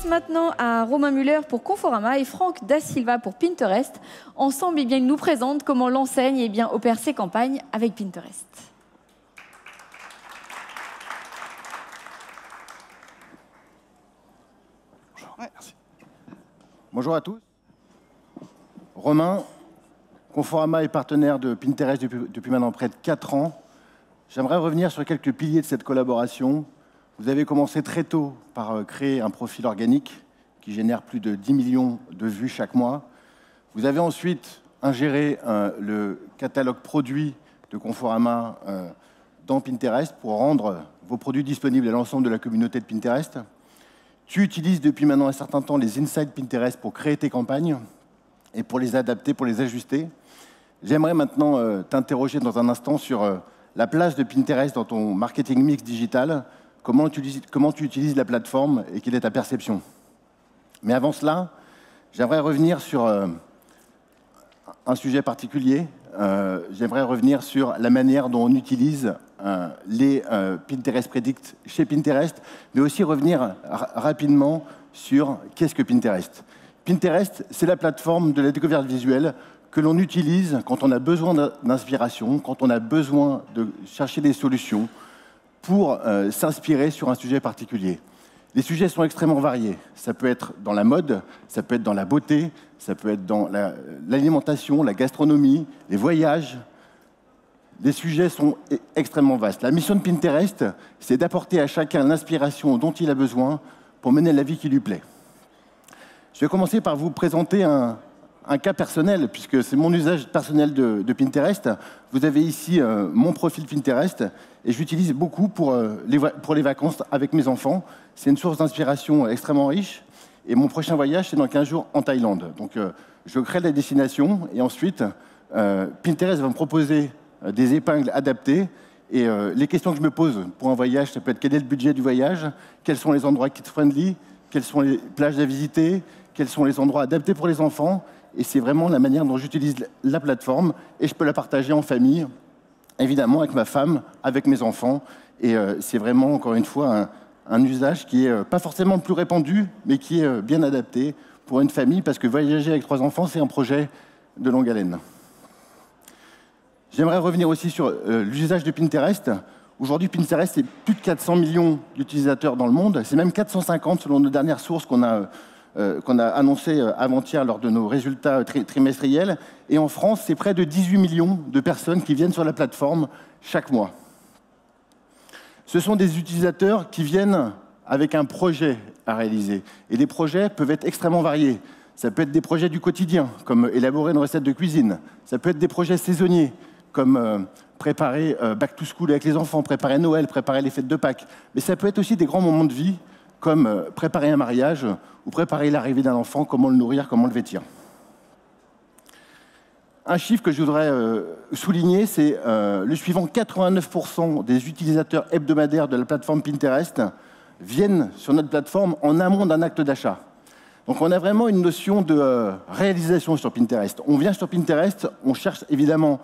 passe maintenant à Romain Muller pour Conforama et Franck Da Silva pour Pinterest. Ensemble, ils nous présentent comment l'enseigne opère ses campagnes avec Pinterest. Bonjour. Ouais, merci. Bonjour à tous. Romain, Conforama est partenaire de Pinterest depuis maintenant près de 4 ans. J'aimerais revenir sur quelques piliers de cette collaboration. Vous avez commencé très tôt par créer un profil organique qui génère plus de 10 millions de vues chaque mois. Vous avez ensuite ingéré le catalogue produit de Conforama dans Pinterest pour rendre vos produits disponibles à l'ensemble de la communauté de Pinterest. Tu utilises depuis maintenant un certain temps les insights Pinterest pour créer tes campagnes et pour les adapter, pour les ajuster. J'aimerais maintenant t'interroger dans un instant sur la place de Pinterest dans ton marketing mix digital. Comment tu utilises la plateforme et quelle est ta perception? Mais avant cela, j'aimerais revenir sur un sujet particulier. J'aimerais revenir sur la manière dont on utilise les Pinterest Predict chez Pinterest, mais aussi revenir rapidement sur qu'est-ce que Pinterest. Pinterest, c'est la plateforme de la découverte visuelle que l'on utilise quand on a besoin d'inspiration, quand on a besoin de chercher des solutions, pour s'inspirer sur un sujet particulier. Les sujets sont extrêmement variés. Ça peut être dans la mode, ça peut être dans la beauté, ça peut être dans l'alimentation, la gastronomie, les voyages. Les sujets sont extrêmement vastes. La mission de Pinterest, c'est d'apporter à chacun l'inspiration dont il a besoin pour mener la vie qui lui plaît. Je vais commencer par vous présenter un cas personnel, puisque c'est mon usage personnel de Pinterest. Vous avez ici mon profil Pinterest, et j'utilise beaucoup pour les vacances avec mes enfants. C'est une source d'inspiration extrêmement riche, et mon prochain voyage, c'est dans 15 jours en Thaïlande. Donc, je crée la destination, et ensuite, Pinterest va me proposer des épingles adaptées, et les questions que je me pose pour un voyage, ça peut être quel est le budget du voyage, quels sont les endroits kids-friendly, quelles sont les plages à visiter, quels sont les endroits adaptés pour les enfants. Et c'est vraiment la manière dont j'utilise la plateforme, et je peux la partager en famille, évidemment avec ma femme, avec mes enfants. Et c'est vraiment, encore une fois, un usage qui n'est pas forcément le plus répandu, mais qui est bien adapté pour une famille, parce que voyager avec 3 enfants, c'est un projet de longue haleine. J'aimerais revenir aussi sur l'usage de Pinterest. Aujourd'hui, Pinterest, c'est plus de 400 millions d'utilisateurs dans le monde. C'est même 450 selon nos dernières sources qu'on a annoncé avant-hier lors de nos résultats trimestriels. Et en France, c'est près de 18 millions de personnes qui viennent sur la plateforme chaque mois. Ce sont des utilisateurs qui viennent avec un projet à réaliser. Et les projets peuvent être extrêmement variés. Ça peut être des projets du quotidien, comme élaborer une recette de cuisine. Ça peut être des projets saisonniers, comme préparer back to school avec les enfants, préparer Noël, préparer les fêtes de Pâques. Mais ça peut être aussi des grands moments de vie, comme préparer un mariage ou préparer l'arrivée d'un enfant, comment le nourrir, comment le vêtir. Un chiffre que je voudrais souligner, c'est le suivant. 89% des utilisateurs hebdomadaires de la plateforme Pinterest viennent sur notre plateforme en amont d'un acte d'achat. Donc on a vraiment une notion de réalisation sur Pinterest. On vient sur Pinterest, on cherche évidemment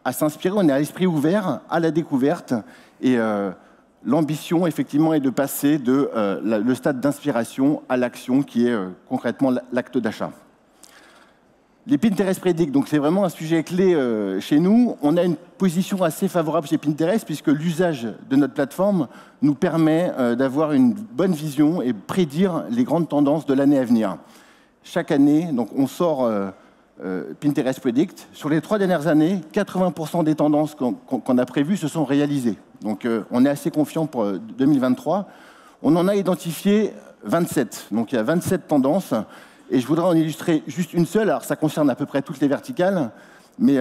à s'inspirer, on est à l'esprit ouvert, à la découverte, et l'ambition, effectivement, est de passer le stade d'inspiration à l'action, qui est concrètement l'acte d'achat. Les Pinterest Predict, donc c'est vraiment un sujet clé chez nous. On a une position assez favorable chez Pinterest, puisque l'usage de notre plateforme nous permet d'avoir une bonne vision et prédire les grandes tendances de l'année à venir. Chaque année, donc, on sort Pinterest Predict. Sur les 3 dernières années, 80% des tendances qu'on a prévues se sont réalisées. Donc on est assez confiant pour 2023. On en a identifié 27. Donc il y a 27 tendances. Et je voudrais en illustrer juste une seule. Alors ça concerne à peu près toutes les verticales. Mais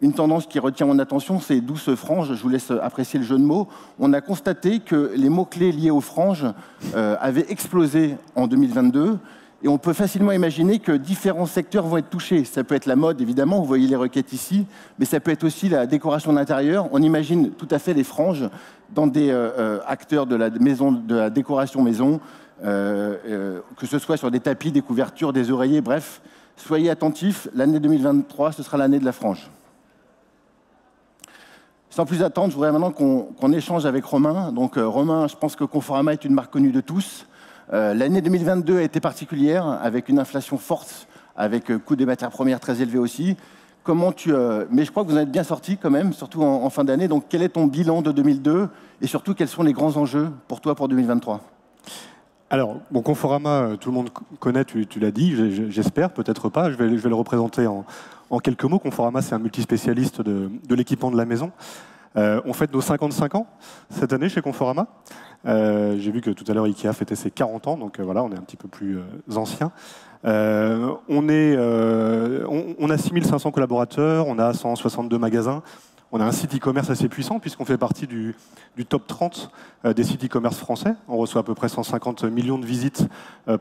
une tendance qui retient mon attention, c'est douce frange. Je vous laisse apprécier le jeu de mots. On a constaté que les mots-clés liés aux franges avaient explosé en 2022. Et on peut facilement imaginer que différents secteurs vont être touchés. Ça peut être la mode, évidemment, vous voyez les requêtes ici, mais ça peut être aussi la décoration d'intérieur. On imagine tout à fait les franges dans des acteurs de la décoration maison, que ce soit sur des tapis, des couvertures, des oreillers, bref. Soyez attentifs, l'année 2023, ce sera l'année de la frange. Sans plus attendre, je voudrais maintenant qu'on échange avec Romain. Donc Romain, je pense que Conforama est une marque connue de tous. L'année 2022 a été particulière, avec une inflation forte, avec coût des matières premières très élevé aussi. Mais je crois que vous en êtes bien sorti quand même, surtout en fin d'année. Donc quel est ton bilan de 2002 et surtout quels sont les grands enjeux pour toi pour 2023? Alors, bon, Conforama, tout le monde connaît, tu l'as dit, j'espère, peut-être pas. Je vais le représenter en quelques mots. Conforama, c'est un multispécialiste de l'équipement de la maison. On fête nos 55 ans cette année chez Conforama. J'ai vu que tout à l'heure Ikea fêtait ses 40 ans, donc voilà, on est un petit peu plus anciens. On a 6500 collaborateurs, on a 162 magasins. On a un site e-commerce assez puissant puisqu'on fait partie du top 30 des sites e-commerce français. On reçoit à peu près 150 millions de visites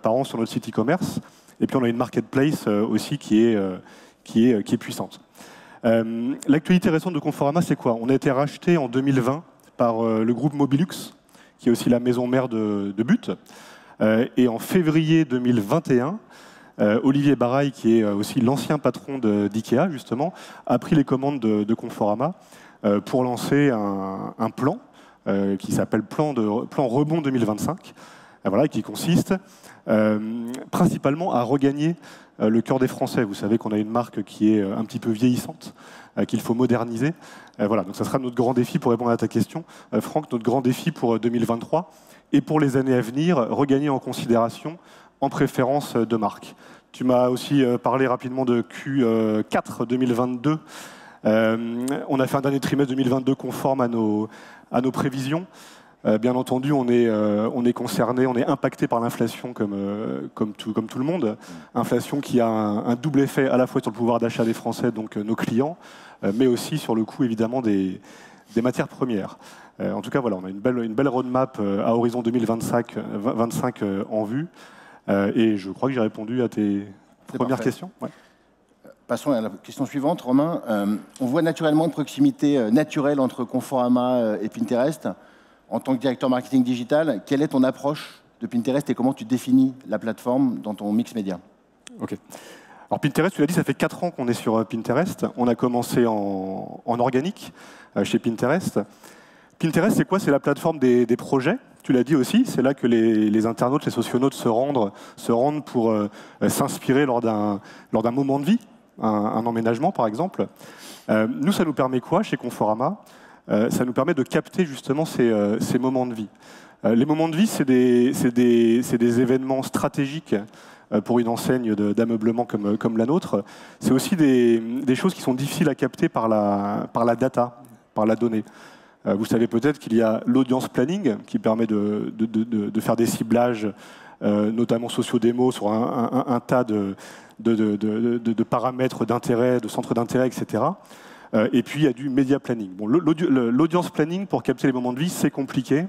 par an sur notre site e-commerce. Et puis on a une marketplace aussi qui est puissante. L'actualité récente de Conforama, c'est quoi? On a été racheté en 2020 par le groupe Mobilux, qui est aussi la maison mère de But. Et en février 2021, Olivier Baraille, qui est aussi l'ancien patron d'IKEA, justement, a pris les commandes de Conforama pour lancer un plan qui s'appelle plan Rebond 2025, voilà, qui consiste principalement à regagner le cœur des Français. Vous savez qu'on a une marque qui est un petit peu vieillissante, qu'il faut moderniser. Voilà, donc ça sera notre grand défi pour répondre à ta question. Franck, notre grand défi pour 2023 et pour les années à venir, regagner en considération en préférence de marque. Tu m'as aussi parlé rapidement de Q4 2022. On a fait un dernier trimestre 2022 conforme à nos prévisions. Bien entendu, on est concerné, on est impacté par l'inflation comme tout le monde. Inflation qui a un double effet à la fois sur le pouvoir d'achat des Français, donc nos clients, mais aussi sur le coût évidemment des matières premières. En tout cas, voilà, on a une belle roadmap à horizon 2025 en vue. Et je crois que j'ai répondu à tes premières questions. Ouais. Passons à la question suivante, Romain. On voit naturellement une proximité naturelle entre Conforama et Pinterest. En tant que directeur marketing digital, quelle est ton approche de Pinterest et comment tu définis la plateforme dans ton mix média? Ok. Alors Pinterest, tu l'as dit, ça fait 4 ans qu'on est sur Pinterest. On a commencé en organique chez Pinterest. Pinterest, c'est quoi? C'est la plateforme des projets. Tu l'as dit aussi, c'est là que les internautes, les socionautes se rendent pour s'inspirer lors d'un moment de vie, un emménagement par exemple. Nous, ça nous permet quoi chez Conforama? Ça nous permet de capter justement ces moments de vie. Les moments de vie, c'est des événements stratégiques pour une enseigne d'ameublement comme la nôtre. C'est aussi des choses qui sont difficiles à capter par la data, par la donnée. Vous savez peut-être qu'il y a l'audience planning qui permet de faire des ciblages, notamment sociodémos, sur un tas de paramètres d'intérêt, de centres d'intérêt, etc. Et puis il y a du media planning. Bon, l'audience planning pour capter les moments de vie, c'est compliqué.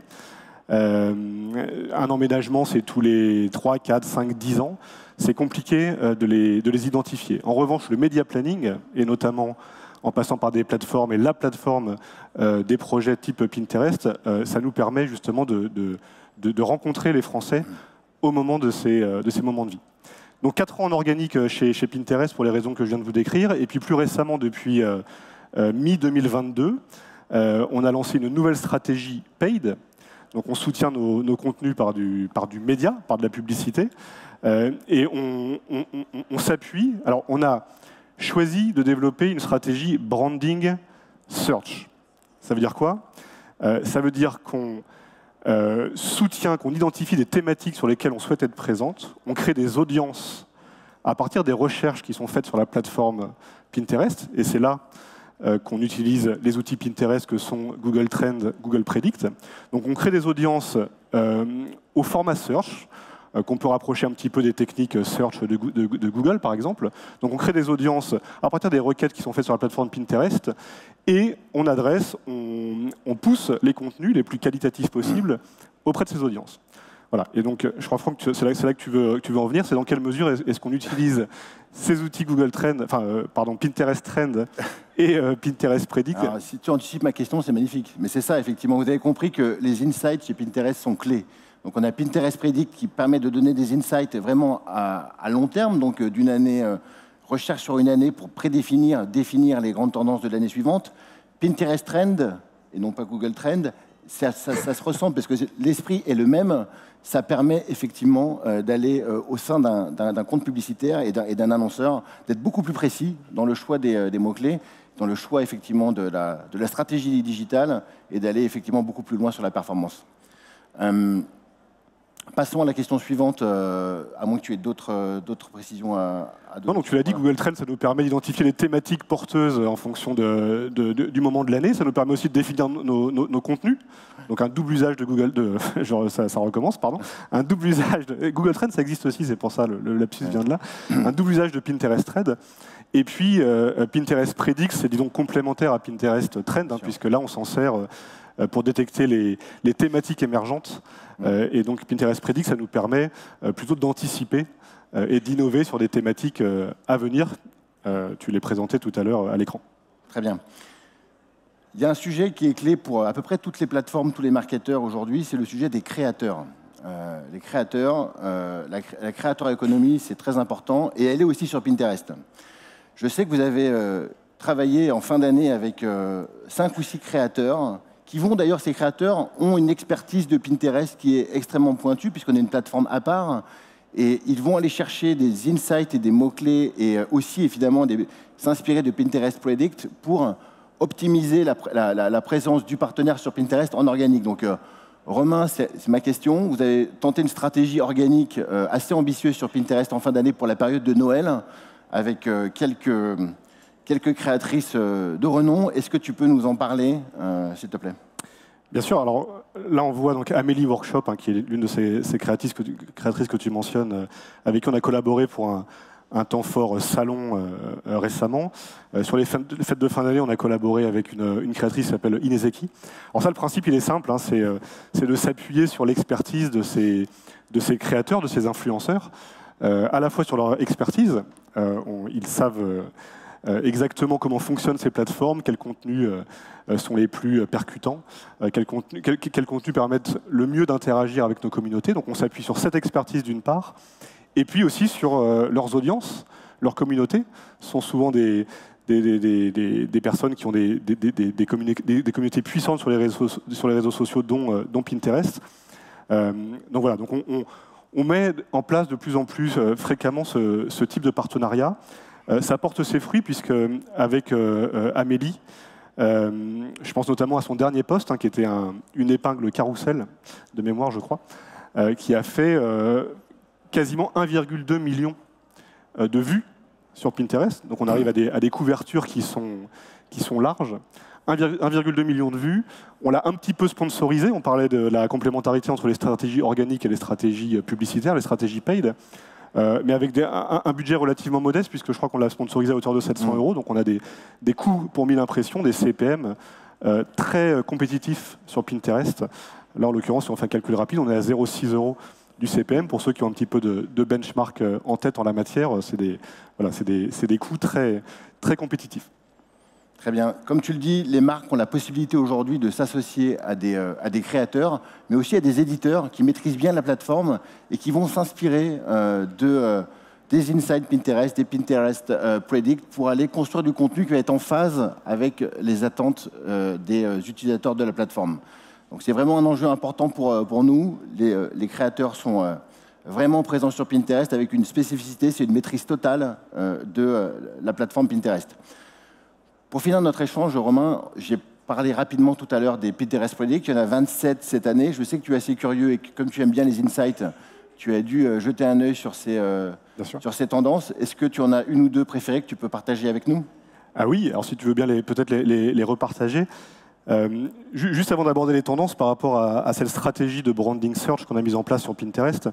Un emménagement, c'est tous les 3, 4, 5, 10 ans. C'est compliqué de les identifier. En revanche, le media planning, et notamment en passant par des plateformes, et la plateforme des projets type Pinterest, ça nous permet justement de rencontrer les Français au moment de ces moments de vie. Donc 4 ans en organique chez Pinterest pour les raisons que je viens de vous décrire, et puis plus récemment, depuis mi-2022, on a lancé une nouvelle stratégie paid. Donc on soutient nos contenus par du média, par de la publicité, et on s'appuie. Alors on a choisi de développer une stratégie branding search. Ça veut dire quoi? Ça veut dire qu'on soutient, qu'on identifie des thématiques sur lesquelles on souhaite être présente, on crée des audiences à partir des recherches qui sont faites sur la plateforme Pinterest, et c'est là qu'on utilise les outils Pinterest que sont Google Trends, Google Predict. Donc on crée des audiences au format search, qu'on peut rapprocher un petit peu des techniques search de Google, par exemple. Donc on crée des audiences à partir des requêtes qui sont faites sur la plateforme Pinterest, et on pousse les contenus les plus qualitatifs possibles auprès de ces audiences. Voilà. Et donc, je crois, Franck, c'est là que tu veux en venir. C'est dans quelle mesure est-ce qu'on utilise ces outils Google Trends, Pinterest Trend et Pinterest Predict? Alors, si tu anticipes ma question, c'est magnifique. Mais c'est ça, effectivement. Vous avez compris que les insights chez Pinterest sont clés. Donc, on a Pinterest Predict qui permet de donner des insights vraiment à long terme, donc d'une année, recherche sur une année pour définir les grandes tendances de l'année suivante. Pinterest Trend, et non pas Google Trend, ça se ressemble parce que l'esprit est le même. Ça permet effectivement d'aller au sein d'un compte publicitaire et d'un annonceur, d'être beaucoup plus précis dans le choix des mots-clés, dans le choix effectivement de la stratégie digitale et d'aller effectivement beaucoup plus loin sur la performance. Passons à la question suivante, à moins que tu aies d'autres précisions à donner. Non, donc tu l'as dit, Google Trends, ça nous permet d'identifier les thématiques porteuses en fonction du moment de l'année. Ça nous permet aussi de définir nos contenus. Donc un double usage de Google, ça recommence, pardon. Un double usage de Google Trends, ça existe aussi, c'est pour ça le lapsus vient de là. Un double usage de Pinterest Thread. Et puis Pinterest Predicts, c'est disons complémentaire à Pinterest Trend, puisque là on s'en sert pour détecter les thématiques émergentes. Et donc Pinterest Predicts, ça nous permet plutôt d'anticiper et d'innover sur des thématiques à venir. Tu les présentais tout à l'heure à l'écran. Très bien. Il y a un sujet qui est clé pour à peu près toutes les plateformes, tous les marketeurs aujourd'hui, c'est le sujet des créateurs. Les créateurs, la créateur économie, c'est très important et elle est aussi sur Pinterest. Je sais que vous avez travaillé en fin d'année avec 5 ou 6 créateurs qui vont d'ailleurs, ces créateurs ont une expertise de Pinterest qui est extrêmement pointue puisqu'on est une plateforme à part et ils vont aller chercher des insights et des mots-clés et aussi évidemment s'inspirer de Pinterest Predict pour optimiser la présence du partenaire sur Pinterest en organique. Donc Romain, c'est ma question. Vous avez tenté une stratégie organique assez ambitieuse sur Pinterest en fin d'année pour la période de Noël avec quelques créatrices de renom. Est-ce que tu peux nous en parler, s'il te plaît? Bien sûr. Alors là, on voit donc Amélie Workshop, qui est l'une de ces créatrices que tu mentionnes, avec qui on a collaboré pour un temps fort salon récemment. Sur les fêtes de fin d'année, on a collaboré avec une créatrice qui s'appelle Inezeki. Alors ça, le principe, il est simple, c'est de s'appuyer sur l'expertise de ces créateurs, de ces influenceurs, à la fois sur leur expertise. Ils savent exactement comment fonctionnent ces plateformes, quels contenus sont les plus percutants, quels contenus permettent le mieux d'interagir avec nos communautés. Donc on s'appuie sur cette expertise d'une part, et puis aussi sur leurs audiences, leurs communautés sont souvent des personnes qui ont des communautés puissantes sur les réseaux sociaux, dont Pinterest. Donc voilà, donc on met en place de plus en plus fréquemment ce type de partenariat. Ça porte ses fruits puisque avec Amélie, je pense notamment à son dernier post, qui était une épingle carrousel de mémoire, je crois, qui a fait quasiment 1,2 million de vues sur Pinterest. Donc on arrive à des couvertures qui sont larges. 1,2 million de vues. On l'a un petit peu sponsorisé. On parlait de la complémentarité entre les stratégies organiques et les stratégies publicitaires, les stratégies paid. Mais avec un budget relativement modeste, puisque je crois qu'on l'a sponsorisé à hauteur de 700 €. Donc on a des coûts pour 1000 impressions, des CPM très compétitifs sur Pinterest. Là, en l'occurrence, si on fait un calcul rapide, on est à 0,6 € du CPM. Pour ceux qui ont un petit peu de benchmark en tête en la matière, c'est des coûts très, très compétitifs. Très bien. Comme tu le dis, les marques ont la possibilité aujourd'hui de s'associer à des créateurs, mais aussi à des éditeurs qui maîtrisent bien la plateforme et qui vont s'inspirer des insights Pinterest, des Pinterest Predict pour aller construire du contenu qui va être en phase avec les attentes des utilisateurs de la plateforme. Donc c'est vraiment un enjeu important pour nous. Les créateurs sont vraiment présents sur Pinterest avec une spécificité, c'est une maîtrise totale de la plateforme Pinterest. Pour finir notre échange, Romain, j'ai parlé rapidement tout à l'heure des Pinterest Predict. Il y en a 27 cette année. Je sais que tu es assez curieux et que comme tu aimes bien les insights, tu as dû jeter un œil sur ces tendances. Est-ce que tu en as une ou deux préférées que tu peux partager avec nous? Ah oui, alors si tu veux bien peut-être les repartager. Juste avant d'aborder les tendances par rapport à cette stratégie de branding search qu'on a mise en place sur Pinterest,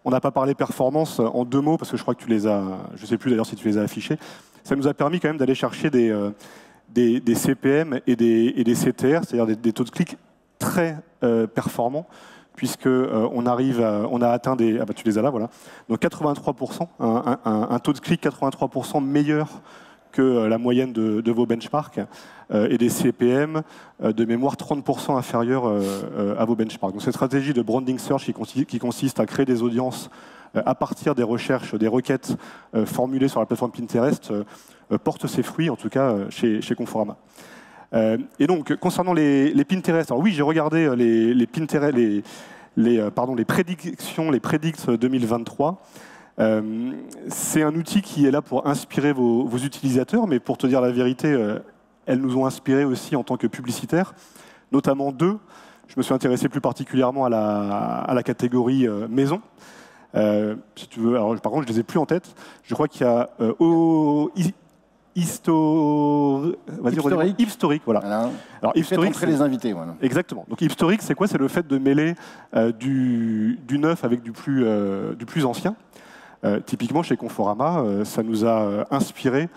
on n'a pas parlé performance en 2 mots, parce que je crois que tu les as, je ne sais plus d'ailleurs si tu les as affichés. Ça nous a permis quand même d'aller chercher des CPM et des CTR, c'est-à-dire des taux de clic très performants, puisqu'on a atteint tu les as là, voilà. Donc 83%, un taux de clic 83% meilleur que la moyenne de vos benchmarks, et des CPM de mémoire 30% inférieurs à vos benchmarks. Donc cette stratégie de branding search qui consiste à créer des audiences à partir des recherches, des requêtes formulées sur la plateforme Pinterest, porte ses fruits, en tout cas chez Conforama. Et donc, concernant les Pinterest, alors oui, j'ai regardé les Pinterest, les prédictions, les predicts 2023. C'est un outil qui est là pour inspirer vos utilisateurs, mais pour te dire la vérité, elles nous ont inspirés aussi en tant que publicitaires, notamment deux. Je me suis intéressé plus particulièrement à la catégorie maison. Si tu veux, alors, par contre, je ne les ai plus en tête. Je crois qu'il y a Hipstoric, voilà. Alors, Hipstoric, c'est les invités. Voilà. Exactement. Donc Hipstoric, c'est quoi? C'est le fait de mêler du neuf avec du plus ancien. Typiquement, chez Conforama, ça nous a inspiré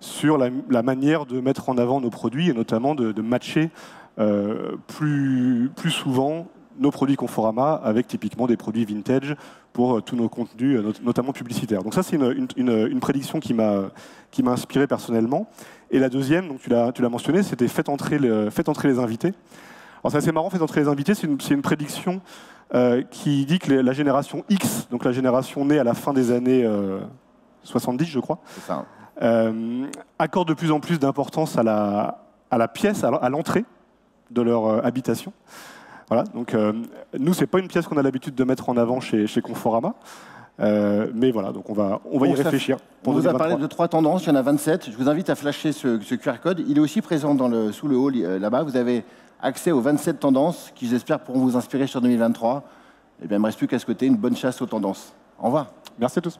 sur la manière de mettre en avant nos produits et notamment de matcher plus souvent nos produits Conforama avec typiquement des produits vintage pour tous nos contenus, notamment publicitaires. Donc ça, c'est une prédiction qui m'a inspiré personnellement. Et la deuxième, donc tu l'as mentionné, c'était faites entrer les invités. Alors c'est assez marrant, faites entrer les invités, c'est une prédiction qui dit que la génération X, donc la génération née à la fin des années 70, je crois, c'est ça. accorde de plus en plus d'importance à la pièce, à l'entrée de leur habitation. Voilà, donc nous, c'est pas une pièce qu'on a l'habitude de mettre en avant chez Conforama, mais voilà, donc on va y réfléchir. On vous a parlé de 3 tendances, il y en a 27. Je vous invite à flasher ce QR code. Il est aussi présent sous le hall là-bas. Vous avez accès aux 27 tendances qui, j'espère, pourront vous inspirer sur 2023. Eh bien, il ne me reste plus qu'à souhaiter une bonne chasse aux tendances. Au revoir. Merci à tous.